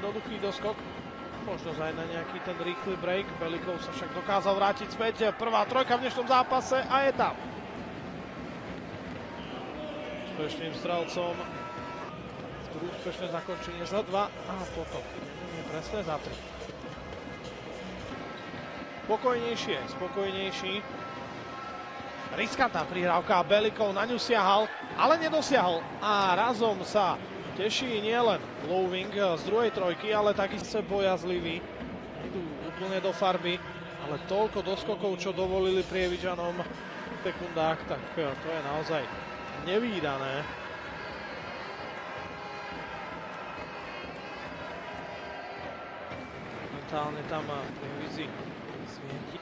jednoduchý doskok. Možno aj na nejaký ten rýchly break. Belikov sa však dokázal vrátiť späť. Prvá trojka v dnešnom zápase a je tam. Úspešným strelcom. Úspešné zakončenie za 2 a potom presne za 3. Spokojnejší. Riskantná prihrávka, Belikov na ňu siahal, ale nedosiahol. A razom sa teší nielen Loving z druhej trojky, ale takisto bojazlivý. Idú úplne do farby, ale toľko doskokov, čo dovolili Prievidžanom v sekundách, tak to je naozaj nevídané. Momentálne tam Prievidzi svieti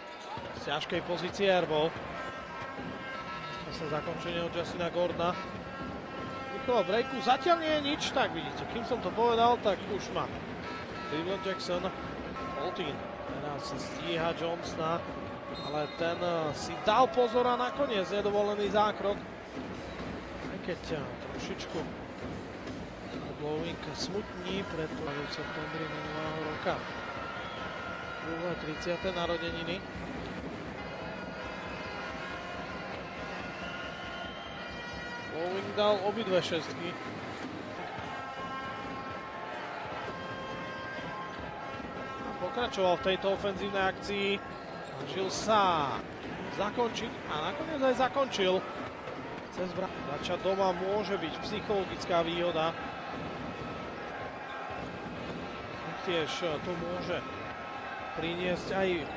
z ťažkej pozície airball. Zase zakončenie od Justina Gordona. Rýchlo breaku, zatiaľ nie je nič, tak vidíte, kým som to povedal, tak už má Cleveland Jackson, Holtin, teraz stíha Johnsona, ale ten si dal pozor a nakoniec nedovolený zákrok. Aj keď trošičku Loving smutní pred v septembri minulého roka. Druhé 30. narodeniny. Loving dal obidve šestky. A pokračoval v tejto ofenzívnej akcii. Snažil sa zakončiť a nakoniec aj zakončil. Začať doma môže byť psychologická výhoda. Tiež to môže priniesť aj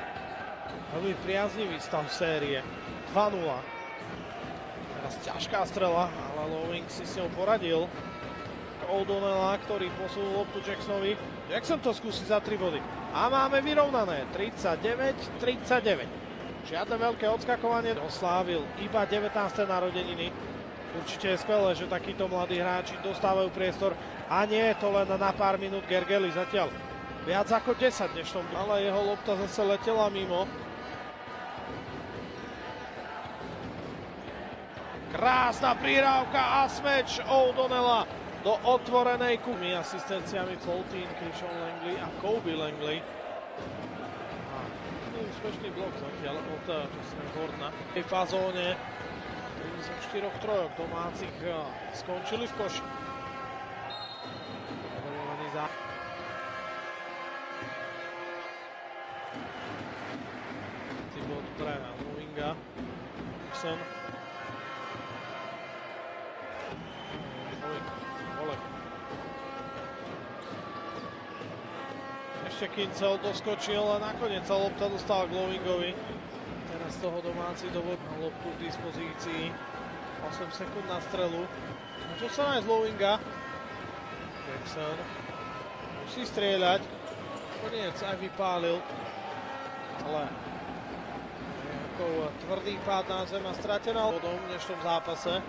veľmi priaznivý stav série. 2-0. Teraz ťažká strela, ale Loving si s ňou poradil. O'Donnella, ktorý posunul loptu Jacksonovi. Jackson to skúsi za 3 body. A máme vyrovnané 39-39. Žiadne veľké odskakovanie. Oslávil iba 19. narodeniny. Určite je skvelé, že takíto mladí hráči dostávajú priestor. A nie je to len na pár minút. Gergely zatiaľ viac ako 10 dnešnom. Ale jeho lopta zase letela mimo. Krásna prihrávka a smeč O'Donnella do otvorenej kumy. Asistenciami Foltín, Christian Langley a Kobe Langley. A úspešný blok zatiaľ od Justina Gordona. V tej fazóne 34 trojok domácich skončili v koši. Dovolený za... Tibot pre Lovinga. Jackson. Ešte Kincel doskočil a nakoniec sa lopta dostala k Lovingovi. Teraz z toho domáci dovod na loptu v dispozícii. 8 sekúnd na strelu. A čo sa nájsť Lovinga? Jackson musí strieľať. Koniec aj vypálil. Ale nejakou tvrdý pád na zem a stratená bodom v dnešnom zápase.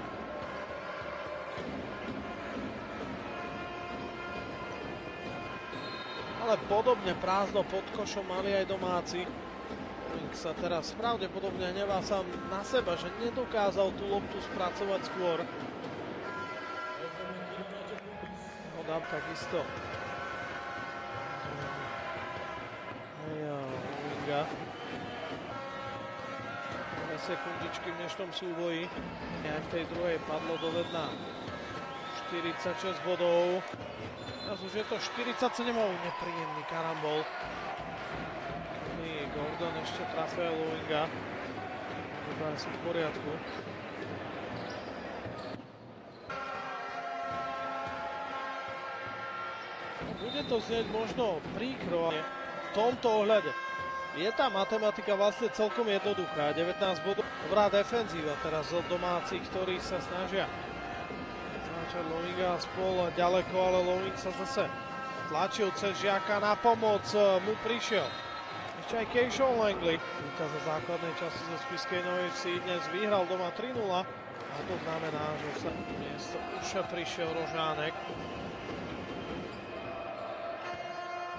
Ale podobne prázdno pod košom mali aj domáci. Loving sa teraz pravdepodobne nevá sám na seba, že nedokázal tú loptu spracovať skôr. Hodám takisto. Lovinga. 2 sekundičky v dnešnom súboji. Aj v tej druhej padlo do vedna 46 bodov. Teraz už je to 47, nepríjemný karambol. Gordon ešte trafuje Lovinga. Dva sú v poriadku. Bude to znieť možno príkro, ale v tomto ohľade je tá matematika vlastne celkom jednoduchá. 19 bodov, dobrá defenzíva teraz od domácich, ktorí sa snažia Lovinga spol ďaleko, ale Loving sa zase tlačil cez Žiaka na pomoc, mu prišiel. Ešte aj Christian Langley. Víťaz za základnej časti zo Spišskej Novej Vsi dnes vyhral doma 3-0. A to znamená, že sa dnes už prišiel Rožánek.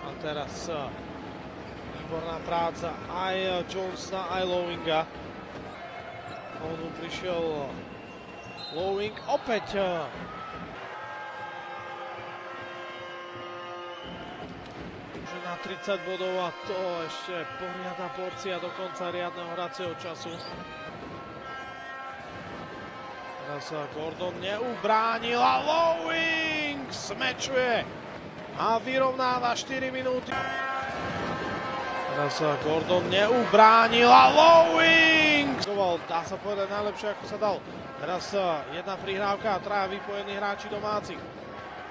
A teraz výborná práca aj Johnsona, aj Lovinga. On mu prišiel Loving opäť na 30 bodov a to ešte poriadna porcia do konca riadneho hracieho času. Teraz sa Gordon neubránil a Lowing smečuje a vyrovnáva 4 minúty. Teraz sa Gordon neubránil a Lowing dá sa povedať najlepšie ako sa dal. Teraz jedna prihrávka a traja vypojení hráči domácich.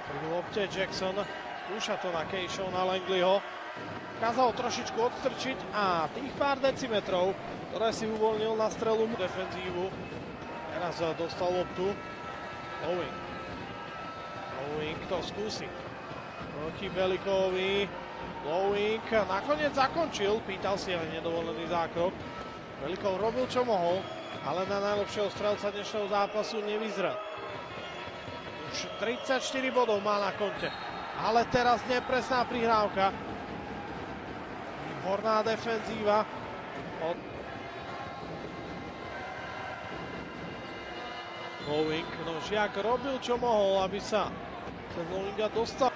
Pri lopte Jackson skúša to na Keishona Langleyho. Kázal trošičku odstrčiť a tých pár decimetrov, ktoré si uvoľnil na strelu defenzívu. Teraz dostal loptu. Lowing to skúsi. Proti Belikovi. Lowing nakoniec zakončil, pýtal si aj nedovolený zákrok. Belikov robil čo mohol, ale na najlepšieho strelca dnešného zápasu nevyzrel. Už 34 bodov má na konte, ale teraz nepresná prihrávka. Výborná defenzíva od Lowing. No Žiak robil čo mohol, aby sa ten Lowinga dostal.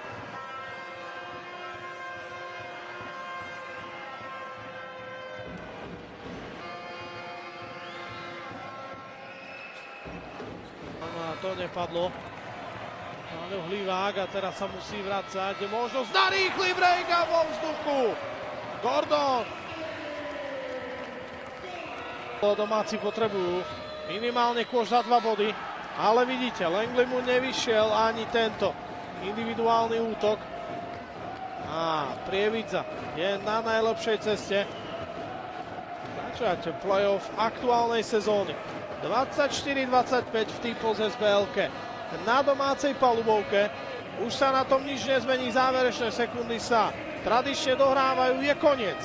To nepadlo. Máme Hlivák a teraz sa musí vracať. Možnosť na rýchly break a vo vzduchu. Gordon. Domáci potrebujú minimálne kôž za 2 body. Ale vidíte, Langley mu nevyšiel ani tento individuálny útok. A Prievidza je na najlepšej ceste. Začať playoff aktuálnej sezóny. 24-25 v T-Pulse SBL-ke. Na domácej palubovke. Už sa na tom nič nezmení, záverečné sekundy sa tradične dohrávajú, je koniec.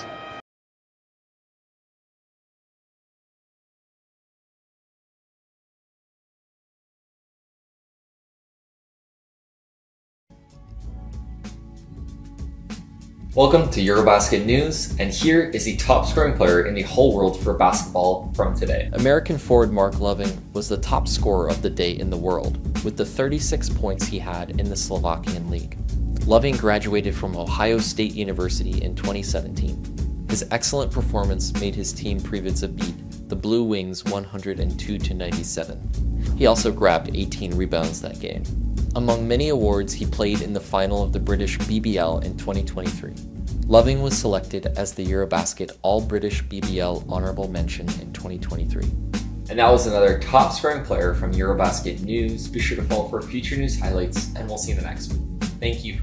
Welcome to Eurobasket News, and here is the top scoring player in the whole world for basketball from today. American forward Mark Loving was the top scorer of the day in the world, with the 36 points he had in the Slovakian league. Loving graduated from Ohio State University in 2017. His excellent performance made his team Prievidza beat the Blue Wings 102-97. He also grabbed 18 rebounds that game. Among many awards, he played in the final of the British BBL in 2023. Loving was selected as the Eurobasket All-British BBL Honorable Mention in 2023. And that was another top scoring player from Eurobasket News. Be sure to follow for future news highlights, and we'll see you in the next one. Thank you.